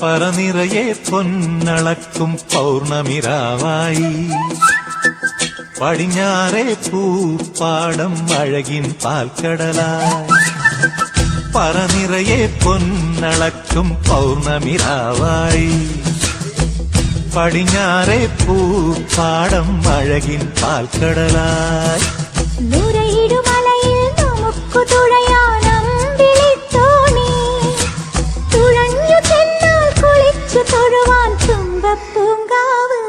പറനിറയെ പൊന്നളക്കും പൗർണമിരാവായി പടിഞ്ഞാറേ പൂപ്പാടം അഴകിൻ പാൽക്കടലായി. പറനിറയെ പൊന്നളക്കും പൗർണമിരാവായി പടിഞ്ഞാറേ പൂപ്പാടം അഴകിൻ പാൽക്കടലായി. നുരയിടുമലയിൽ നമുക്കു തുഴയാനമ്പിളിത്തോണി തുഴഞ്ഞു ചെന്നാൽ കുളിച്ചു തൊഴുവാൻ തുമ്പപ്പൂങ്കാവ്.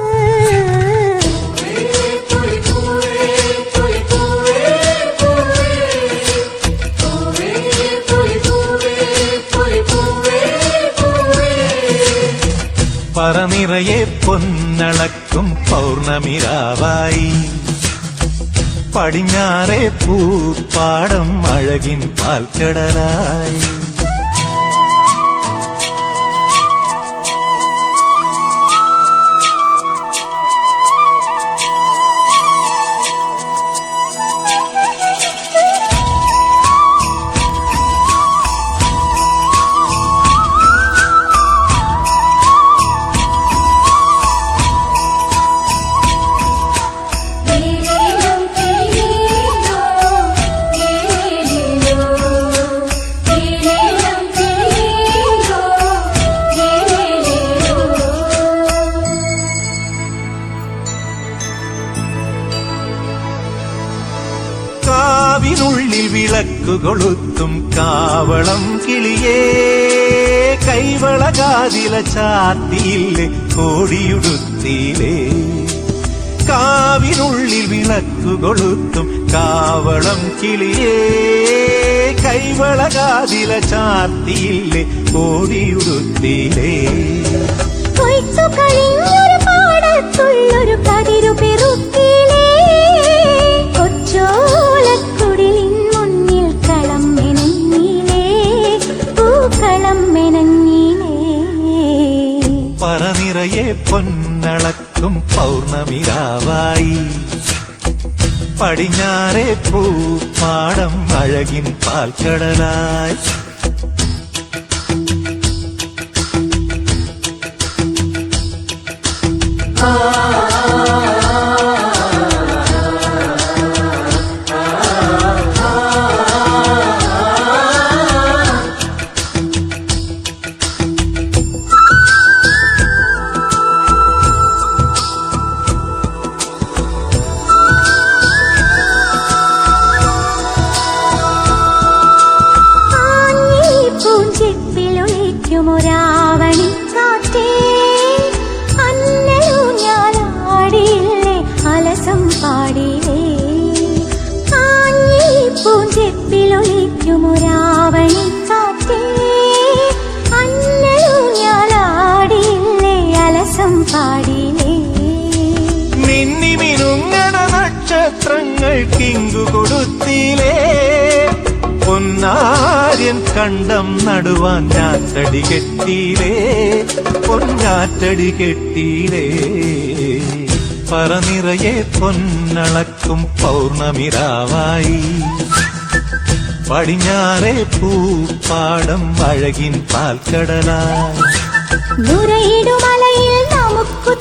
പറനിറയെ പൊന്നളക്കും പൗർണമിരാവായി പടിഞ്ഞാറേ പൂപ്പാടം അഴകിൻ പാൽക്കടലായി. കാവിനുള്ളിൽ വിളക്കു കൊളുത്തും കാവളം കിളിയേ കൈവളകാതില ചാത്തിയില്ലേ കോടിയുടുത്തിയിലേ. കാവിനുള്ളിൽ വിളക്കു കൊളുത്തും കാവളം കിളിയേ കൈവളകാതില ചാത്തിയില്ലേ കോടിയുടുത്തിയിലേ. കൊയ്ത്തു കഴിഞ്ഞൊരു പാടത്തുള്ളൊരു കതിരു പെറുക്കിലേ കൊച്ചോലക്കുടിലിൻ മുന്നിൽ കളം മെനഞ്ഞിലേ പൂക്കളം മെനഞ്ഞിലേ. പറനിറയെ പൊന്നളക്കും പൗർണമിരാവായി പടിഞ്ഞാറേ പൂപ്പാടം അഴകിൻ പാൽക്കടലായി. ഒരാവണിക്കാറ്റേ അന്നലു ഞാനാടിയില്ലേ അലസം പാടിയില്ലേ. ആഞ്ഞി പൂഞ്ചെപ്പിലൊളിക്കുമൊരാവണിക്കാറ്റേ അന്നലു ഞാനാടിയില്ലേ അലസം പാടിയില്ലേ. മിന്നി മിനുങ്ങണ നക്ഷത്രങ്ങൾക്കിങ്കു കൊടുത്തിലേ പൊന്നാര്യൻ കണ്ടം നടുവാൻ ഞാറ്റടി കെട്ടിയിലേ പൊന്നാറ്റടി കെട്ടിയിലേ. പറനിറയെ പൊന്നളക്കും പൗർണമിരാവായി പടിഞ്ഞാറേ പൂപ്പാടം അഴകിൻ പാൽക്കടലായി. നുരയിടുമലയിൽ നമുക്കു